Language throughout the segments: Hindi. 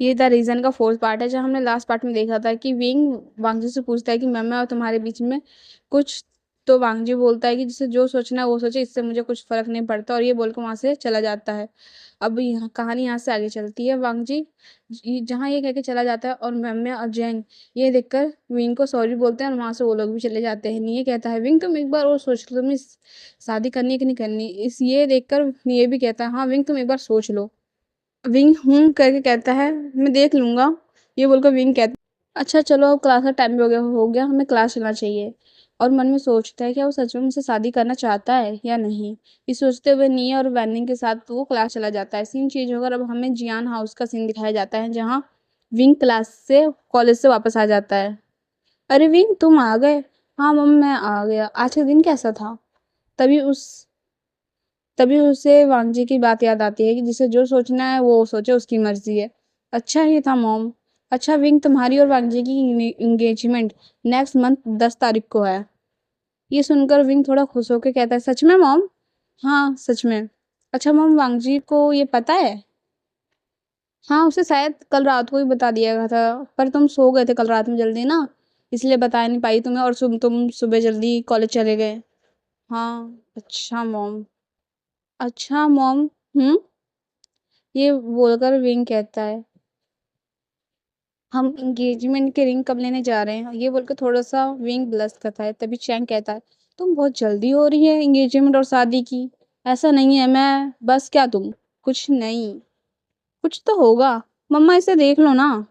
ये द रीजन का फोर्थ पार्ट है, जहाँ हमने लास्ट पार्ट में देखा था कि विंग वांगजी से पूछता है कि मैं और तुम्हारे बीच में कुछ, तो वांगजी बोलता है कि जिसे जो सोचना है वो सोचे, इससे मुझे कुछ फर्क नहीं पड़ता, और ये बोल के वहां से चला जाता है। अब यहाँ कहानी यहाँ से आगे चलती है। वांगजी जहाँ ये कह के चला जाता है, और मैम्या और जैंग ये देखकर विंग को सॉरी बोलते हैं, और वहां से वो लोग भी चले जाते हैं। ये कहता है विंग तुम एक बार और सोच लो, तुम्हें शादी करनी है कि नहीं करनी। इस ये देखकर ये भी कहता है हाँ विंग तुम एक बार सोच लो। विंग करके कहता है मैं देख लूंगा। ये बोलकर विंग कहता है अच्छा चलो अब क्लास का टाइम भी हो गया हमें क्लास चलना चाहिए। और मन में सोचता है क्या वो सच में मुझसे शादी करना चाहता है या नहीं। ये सोचते हुए निया और वैनिंग के साथ वो क्लास चला जाता है। सीन चेंज होकर अब हमें जियान हाउस का सीन दिखाया जाता है, जहाँ विंग क्लास से कॉलेज से वापस आ जाता है। अरे विंग तुम आ गए। हाँ मम मैं आ गया, आज का दिन कैसा था। तभी उस तभी उसे वांगजी की बात याद आती है कि जिसे जो सोचना है वो सोचे, उसकी मर्जी है। अच्छा ही था मॉम। अच्छा विंग तुम्हारी और वांगजी की एंगेजमेंट नेक्स्ट मंथ 10 तारीख को है। ये सुनकर विंग थोड़ा खुश होकर कहता है सच में मॉम। हाँ सच में। अच्छा मॉम वांगजी को ये पता है। हाँ उसे शायद कल रात को ही बता दिया गया था, पर तुम सो गए थे कल रात में जल्दी ना, इसलिए बता नहीं पाई तुम्हें, और तुम सुबह जल्दी कॉलेज चले गए। हाँ अच्छा मॉम। अच्छा मॉम। ये बोलकर विंग कहता है हम एंगेजमेंट के रिंग कब लेने जा रहे हैं। ये बोलकर थोड़ा सा विंग ब्लश करता है। तभी चैंग कहता है तुम बहुत जल्दी हो रही है एंगेजमेंट और शादी की। ऐसा नहीं है मैं बस, क्या तुम कुछ नहीं, कुछ तो होगा। मम्मा इसे देख लो ना।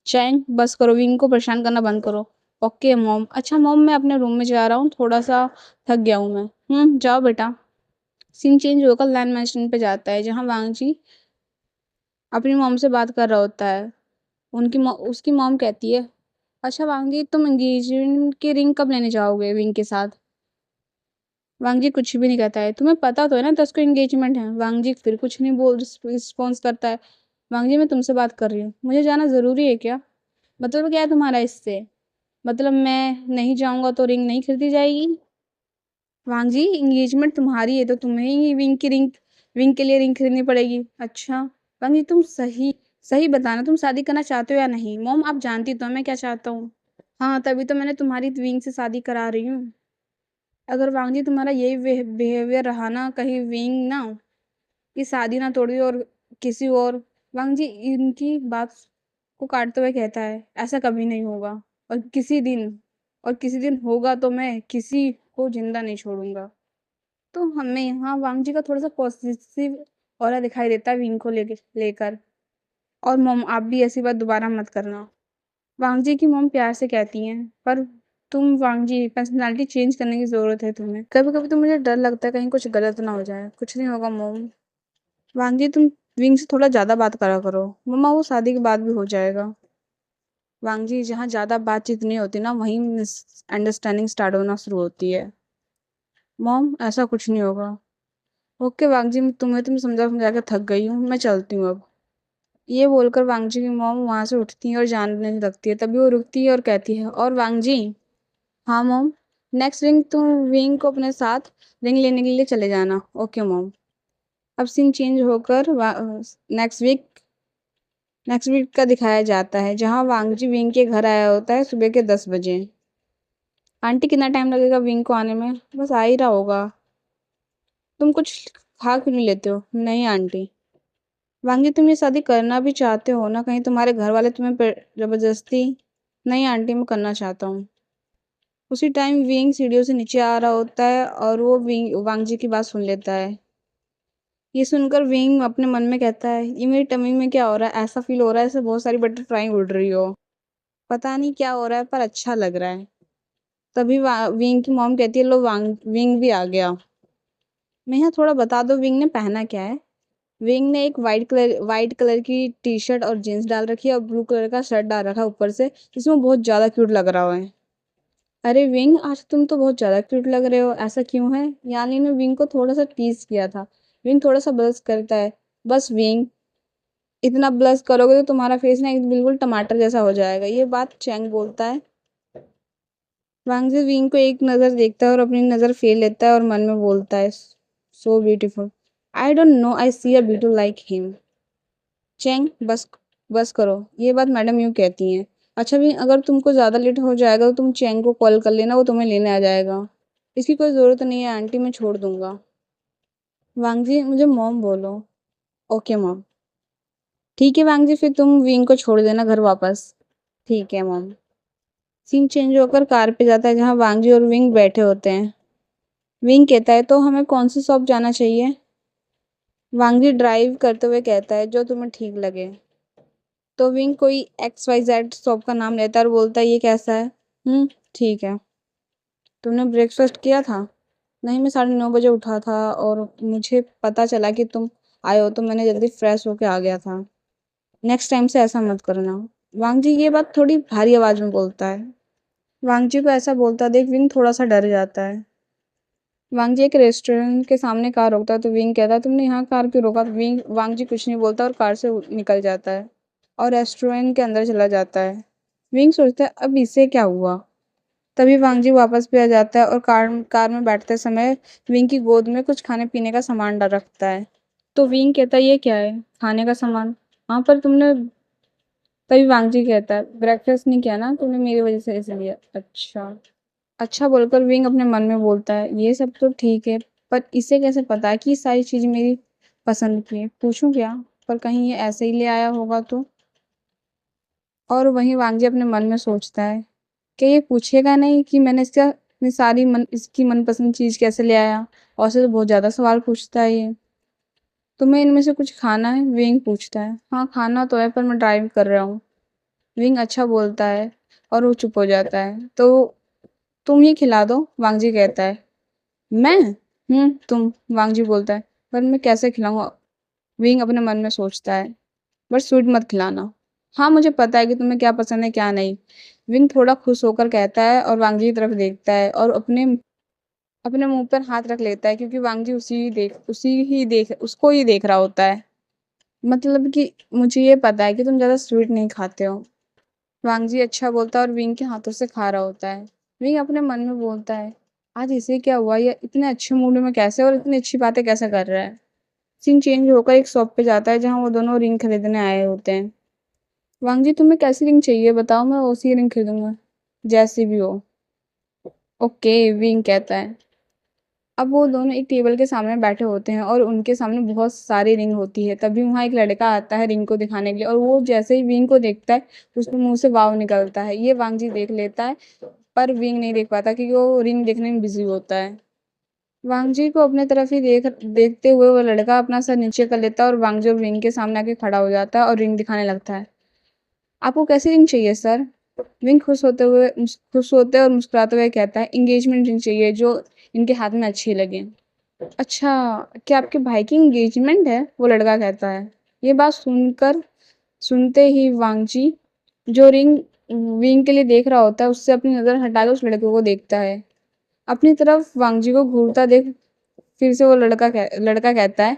चैंग बस करो, विंग को परेशान करना बंद करो। Okay mom. अच्छा मॉम मैं अपने रूम में जा रहा हूँ, थोड़ा सा थक गया हूँ मैं। जाओ बेटा। सीन चेंज होकर लैंड मैंशन पे जाता है, जहाँ वांगजी अपनी मॉम से बात कर रहा होता है। उसकी मॉम कहती है अच्छा वांगी तुम एंगेजमेंट की रिंग कब लेने जाओगे विंग के साथ। वांगजी कुछ भी नहीं कहता है। तुम्हें पता तो है ना 10 को एंगेजमेंट है। वांगजी फिर कुछ नहीं बोल रिस्पॉन्स करता है। वांगजी मैं तुमसे बात कर रही हूँ, मुझे जाना जरूरी है क्या। मतलब क्या है तुम्हारा इससे। मतलब मैं नहीं जाऊंगा तो रिंग नहीं खरीदी जाएगी। वांगजी एंगेजमेंट तुम्हारी है तो तुम्हें ही विंग के लिए रिंग खरीदनी पड़ेगी। अच्छा वांगजी तुम सही सही बताना, तुम शादी करना चाहते हो या नहीं। मॉम आप जानती तो हो मैं क्या चाहता हूँ। हाँ तभी तो मैंने तुम्हारी विंग से शादी करा रही हूँ। अगर वांगजी तुम्हारा यही बिहेवियर रहा ना, कहीं विंग ना की शादी ना तोड़ी और किसी और। वांगजी इनकी बात को काटते हुए कहता है ऐसा कभी नहीं होगा, और किसी दिन होगा तो मैं किसी को जिंदा नहीं छोड़ूंगा। तो हमें यहाँ वांगजी का थोड़ा सा पॉजिटिव ऑरा दिखाई देता है विंग को लेकर। और मॉम आप भी ऐसी बात दोबारा मत करना। वांगजी की मॉम प्यार से कहती हैं पर तुम वांगजी पर्सनालिटी चेंज करने की जरूरत है तुम्हें। कभी कभी तो मुझे डर लगता है कहीं कुछ गलत ना हो जाए। कुछ नहीं होगा मॉम। वांगजी तुम विंग से थोड़ा ज्यादा बात करा करो। मम्मा वो शादी के बाद भी हो जाएगा। वांगजी जहाँ ज्यादा बातचीत नहीं होती ना, वहीं मिसअंडरस्टैंडिंग स्टार्ट होना शुरू होती है। मॉम ऐसा कुछ नहीं होगा। ओके वांगजी मैं तुम्हें समझा समझा के थक गई हूँ, मैं चलती हूँ अब। ये बोलकर वांगजी की मॉम वहां से उठती है और जाने लगती है। तभी वो रुकती है और कहती है और वांगजी। हाँ मॉम। नेक्स्ट रिंग तुम विंग को अपने साथ रिंग लेने के लिए चले जाना। Okay mom. अब सीन चेंज होकर नेक्स्ट वीक नेक्स्ट वीक का दिखाया जाता है, जहाँ वांगजी विंग के घर आया होता है सुबह के 10 बजे। आंटी कितना टाइम लगेगा विंग को आने में। बस आ ही रहा होगा। तुम कुछ खा क्यों नहीं लेते हो। नहीं आंटी। वांगी तुम ये शादी करना भी चाहते हो ना, कहीं तुम्हारे घर वाले तुम्हें जबरदस्ती। नहीं आंटी मैं करना चाहता हूँ। उसी टाइम विंग सीढ़ियों से नीचे आ रहा होता है और वो वांगजी की बात सुन लेता है। ये सुनकर विंग अपने मन में कहता है ये मेरी टमी में क्या हो रहा है, ऐसा फील हो रहा है जैसे बहुत सारी बटरफ्लाई उड़ रही हो। पता नहीं क्या हो रहा है पर अच्छा लग रहा है। तभी विंग की मॉम कहती है लो विंग भी आ गया। मैं यहाँ थोड़ा बता दो विंग ने पहना क्या है। विंग ने एक वाइट कलर की टी शर्ट और जींस डाल रखी है, और ब्लू कलर का शर्ट डाल रखा है ऊपर से, जिसमें बहुत ज्यादा क्यूट लग रहा है। अरे विंग आज तुम तो बहुत ज्यादा क्यूट लग रहे हो, ऐसा क्यों है। यानी ने विंग को थोड़ा सा टीज किया था। विंग थोड़ा सा ब्लश करता है। बस विंग इतना ब्लश करोगे तो तुम्हारा फेस ना एक बिल्कुल टमाटर जैसा हो जाएगा। ये बात चैंग बोलता है। वांगजी विंग को एक नजर देखता है और अपनी नजर फेर लेता है और मन में बोलता है so beautiful. I don't know I see a beauty like him. Chang बस बस करो, ये बात मैडम यूँ कहती हैं। अच्छा भी अगर तुमको ज़्यादा लेट हो जाएगा तो तुम चैंग को कॉल कर लेना, वो तुम्हें लेने आ जाएगा। इसकी कोई ज़रूरत नहीं है आंटी, मैं छोड़ दूँगा। वांग जी मुझे मॉम बोलो। Okay mom. ठीक है वांग जी, फिर तुम विंग को छोड़ देना घर वापस। ठीक है मॉम। सीन चेंज होकर कार पे जाता है जहाँ वांग जी और विंग बैठे होते हैं। विंग कहता है तो हमें कौन सी शॉप जाना चाहिए? वांग जी ड्राइव करते हुए कहता है जो तुम्हें ठीक लगे। तो विंग कोई XYZ शॉप का नाम लेता है और बोलता है ये कैसा है? ठीक है। तुमने ब्रेकफास्ट किया था? नहीं, मैं 9:30 बजे उठा था और मुझे पता चला कि तुम आए हो तो मैंने जल्दी फ्रेश होके आ गया था। नेक्स्ट टाइम से ऐसा मत करना। वांग जी ये बात थोड़ी भारी आवाज में बोलता है। वांग जी को ऐसा बोलता देख विंग थोड़ा सा डर जाता है। वांग जी एक रेस्टोरेंट के सामने कार रोकता है तो विंग कहता है तुमने यहाँ कार क्यों रोका? वांग जी कुछ नहीं बोलता और कार से निकल जाता है और रेस्टोरेंट के अंदर चला जाता है। विंग सोचता है अब इसे क्या हुआ? तभी वांग जी वापस भी आ जाता है और कार कार में बैठते समय विंग की गोद में कुछ खाने पीने का सामान डाल रखता है। तो विंग कहता है ये क्या है? खाने का सामान? हाँ पर तुमने। तभी वांग जी कहता है ब्रेकफास्ट नहीं किया ना तुमने मेरी वजह से, इसलिए। अच्छा। अच्छा बोलकर विंग अपने मन में बोलता है ये सब तो ठीक है, पर इसे कैसे पता है कि ये सारी चीज मेरी पसंद की है? पूछूं क्या? पर कहीं ये ऐसे ही ले आया होगा तो। और वहीं वांग जी अपने मन में सोचता है कि ये पूछेगा नहीं कि मैंने इसकी मनपसंद चीज कैसे ले आया। और से तो बहुत ज्यादा सवाल पूछता है ये। तुम्हें इनमें से कुछ खाना है? विंग पूछता है। हाँ खाना तो है पर मैं ड्राइव कर रहा हूँ। विंग अच्छा बोलता है और वो चुप हो जाता है। तो तुम ही खिला दो, वांग जी कहता है। मैं? तुम, वांग जी बोलता है। पर मैं कैसे खिलाऊंगा? विंग अपने मन में सोचता है। बस स्वीट मत खिलाना। हाँ मुझे पता है कि तुम्हें क्या पसंद है क्या नहीं। विंग थोड़ा खुश होकर कहता है और वांग जी की तरफ देखता है और अपने अपने मुंह पर हाथ रख लेता है क्योंकि वांग जी उसको ही देख रहा होता है। मतलब कि मुझे ये पता है कि तुम ज्यादा स्वीट नहीं खाते हो। वांग जी अच्छा बोलता है और विंग के हाथों से खा रहा होता है। विंग अपने मन में बोलता है आज इसे क्या हुआ, ये इतने अच्छे मूड में कैसे और इतनी अच्छी बातें कैसे कर रहा है। सीन चेंज होकर एक शॉप पे जाता है जहाँ वो दोनों रिंग खरीदने आए होते हैं। वांग जी तुम्हें कैसी रिंग चाहिए बताओ, मैं उसी रिंग खरीदूंगा। जैसी भी हो। ओके, विंग कहता है। अब वो दोनों एक टेबल के सामने बैठे होते हैं और उनके सामने बहुत सारी रिंग होती है। तभी वहां एक लड़का आता है रिंग को दिखाने के लिए और वो जैसे ही विंग को देखता है उसके मुंह से वाव निकलता है। ये वांग जी देख लेता है पर विंग नहीं देख पाता क्योंकि वो रिंग देखने में बिजी होता है। वांग जी को अपने तरफ ही देखते हुए वो लड़का अपना सर नीचे कर लेता है और वांग जी रिंग के सामने आके खड़ा हो जाता है और रिंग दिखाने लगता है। आपको कैसी रिंग चाहिए सर? विंग खुश होते और मुस्कुराते हुए कहता है एंगेजमेंट रिंग चाहिए जो इनके हाथ में अच्छी लगे। अच्छा, क्या आपके भाई की एंगेजमेंट है? वो लड़का कहता है। ये बात सुनते ही वांगजी जो रिंग विंग के लिए देख रहा होता है उससे अपनी नजर हटा के उस लड़के को देखता है। अपनी तरफ वांगजी को घूरता देख फिर से वो लड़का कहता है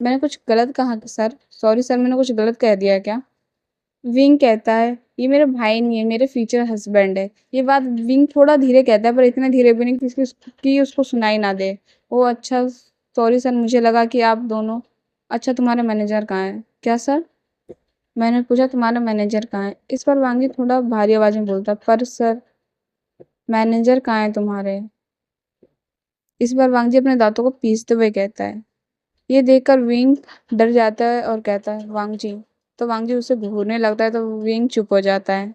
मैंने कुछ गलत कहा सर? सॉरी सर, मैंने कुछ गलत कह दिया क्या? विंग कहता है ये मेरे भाई नहीं है, मेरे फ्यूचर हस्बैंड है। ये बात विंग थोड़ा धीरे कहता है पर इतना धीरे भी नहीं कि उसको सुनाई ना दे। ओ अच्छा, सॉरी सर, मुझे लगा कि आप दोनों। अच्छा तुम्हारा मैनेजर कहाँ है? क्या सर? मैंने पूछा तुम्हारा मैनेजर कहाँ है? इस पर वांगी थोड़ा भारी आवाज में बोलता पर सर मैनेजर कहाँ है तुम्हारे? इस बार वांगजी अपने दांतों को पीसते हुए कहता है। ये देखकर विंग डर जाता है और कहता है वांगजी। तो वांगजी उसे घूरने लगता है तो विंग चुप हो जाता है।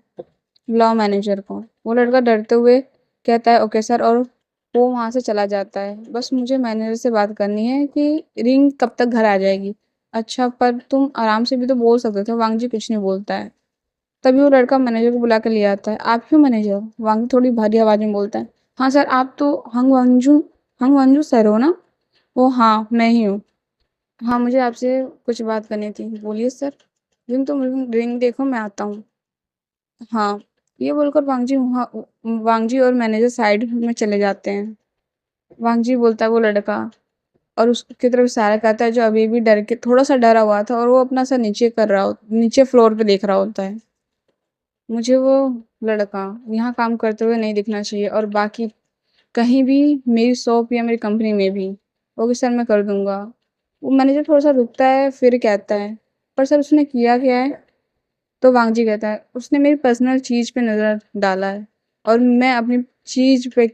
लॉ मैनेजर को वो लड़का डरते हुए कहता है ओके सर, और वो वहां से चला जाता है। बस मुझे मैनेजर से बात करनी है कि रिंग कब तक घर आ जाएगी। अच्छा पर तुम आराम से भी तो बोल सकते थे। वांग जी कुछ नहीं बोलता है। तभी वो लड़का मैनेजर को बुला कर ले आता है। आप क्यों मैनेजर? वांग थोड़ी भारी आवाज में बोलता है। हाँ सर, आप तो हंग वंजू सर हो ना? वो हाँ मैं ही हूँ। हाँ मुझे आपसे कुछ बात करनी थी। बोलिए सर। रिंग तो रिंग देखो, मैं आता हूँ। हाँ। ये बोलकर वांगजी और मैनेजर साइड में चले जाते हैं। वांगजी बोलता है वो लड़का और उसकी तरफ इशारा करता है जो अभी भी डर के थोड़ा सा डरा हुआ था और वो अपना सर नीचे फ्लोर पे देख रहा होता है। मुझे वो लड़का यहाँ काम करते हुए नहीं दिखना चाहिए और बाकी कहीं भी, मेरी शॉप या मेरी कंपनी में भी। ओके सर, मैं कर दूंगा। वो मैनेजर थोड़ा सा रुकता है फिर कहता है पर सर उसने किया क्या है? तो वांग जी कहता है, उसने मेरी पर्सनल चीज़ पे नज़र डाला है और मैं अपनी चीज़ पे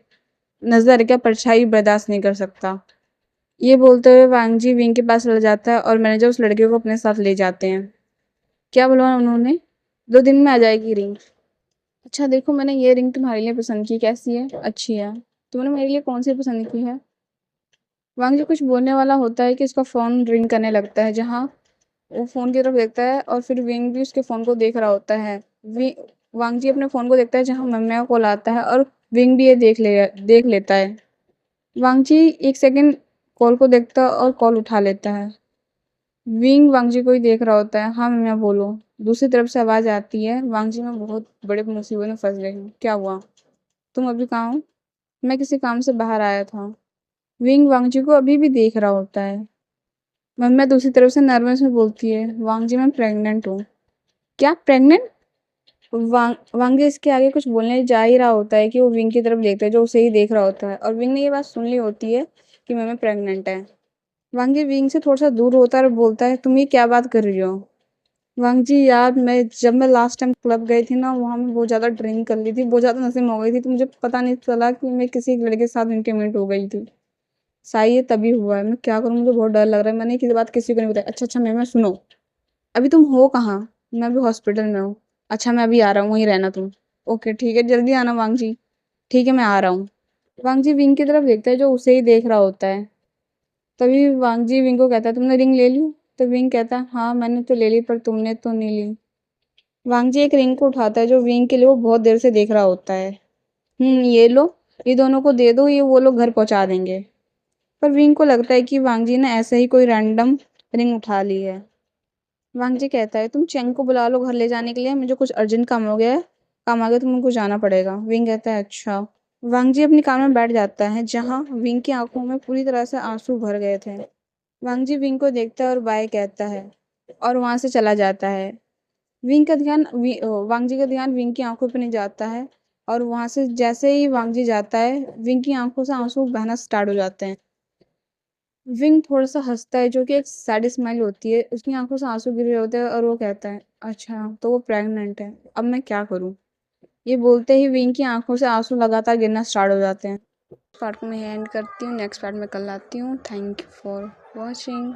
नज़र क्या परछाई बर्दाश्त नहीं कर सकता। ये बोलते हुए वांग जी विंग के पास चला जाता है और मैनेजर उस लड़के को अपने साथ ले जाते हैं। क्या बोला उन्होंने? 2 दिन में आ जाएगी रिंग। अच्छा देखो, मैंने ये रिंग तुम्हारे लिए पसंद की, कैसी है? अच्छी है। तुमने मेरे लिए कौन सी पसंद की है? वांग जी कुछ बोलने वाला होता है कि इसका फ़ोन रिंग करने लगता है, जहाँ वो फ़ोन की तरफ देखता है और फिर विंग भी उसके फ़ोन को देख रहा होता है। वी वांग जी अपने फ़ोन को देखता है जहाँ मम्मी का कॉल आता है और विंग भी ये देख लेता है। वांग जी 1 सेकंड कॉल को देखता है और कॉल उठा लेता है। विंग वांग जी को ही देख रहा होता है। हाँ मम्मी बोलो। दूसरी तरफ से आवाज़ आती है, वांग जी मैं बहुत बड़े मुसीबत में फँस गई हूँ। क्या हुआ? तुम अभी कहाँ हो? मैं किसी काम से बाहर आया था। विंग वांग जी को अभी भी देख रहा होता है। मम्मी दूसरी तरफ से नर्वस में बोलती है, वांग जी मैं प्रेग्नेंट हूँ। क्या प्रेग्नेंट? वांग जी इसके आगे कुछ बोलने जा ही रहा होता है कि वो विंग की तरफ देखता है जो उसे ही देख रहा होता है और विंग ने ये बात सुन ली होती है कि मम्मी प्रेग्नेंट है। वांग जी विंग से थोड़ा सा दूर होता है और बोलता है, तुम ये क्या बात कर रही हो? वांग जी यार, मैं लास्ट टाइम क्लब गई थी ना, वहाँ मैं बहुत ज़्यादा ड्रिंक कर ली थी, बहुत ज़्यादा नशे में हो गई थी, तो मुझे पता नहीं चला कि मैं किसी एक लड़के के साथ इंटीमेट हो गई थी। शायद ये तभी हुआ है। मैं क्या करूँ, मुझे बहुत डर लग रहा है। मैंने किसी बात किसी को नहीं बताई। अच्छा अच्छा मैं सुनो, अभी तुम हो कहाँ? मैं अभी हॉस्पिटल में हूँ। अच्छा मैं अभी आ रहा हूँ, वहीं रहना तुम। ओके ठीक है, जल्दी आना वांग जी। ठीक है मैं आ रहा हूँ। वांग जी विंग की तरफ देखता है जो उसे ही देख रहा होता है। तभी वांग जी विंग को कहता है, तुमने रिंग ले ली? तो विंग कहता है, हाँ मैंने तो ले ली, पर तुमने तो नहीं ली। वांग जी एक रिंग को उठाता है जो विंग के लिए वो बहुत देर से देख रहा होता है। ये लो, ये दोनों को दे दो, ये वो लोग घर पहुंचा देंगे। पर विंग को लगता है कि वांग जी ने ऐसे ही कोई रैंडम रिंग उठा ली है। वांग जी कहता है, तुम चेंग को बुला लो घर ले जाने के लिए, मुझे कुछ अर्जेंट काम हो गया है, काम आ गया तो मुझको जाना पड़ेगा। विंग कहता है अच्छा। वांग जी अपनी कार में बैठ जाता है जहाँ विंग की आंखों में पूरी तरह से आंसू भर गए थे। वांग जी विंग को देखता है और बाय कहता है और वहां से चला जाता है। वांग जी का ध्यान विंग की आंखों पर नहीं जाता है और वहां से जैसे ही वांग जी जाता है विंग की आंखों से आंसू बहना स्टार्ट हो जाते हैं। विंग थोड़ा सा हंसता है जो कि एक सैड स्माइल होती है, उसकी आंखों से आंसू गिर रहे होते हैं और वो कहता है, अच्छा तो वो प्रेग्नेंट है, अब मैं क्या करूं? ये बोलते ही विंग की आंखों से आंसू लगातार गिरना स्टार्ट हो जाते हैं। पार्ट में एंड करती हूँ, नेक्स्ट पार्ट में कल आती हूँ। Thank you for watching.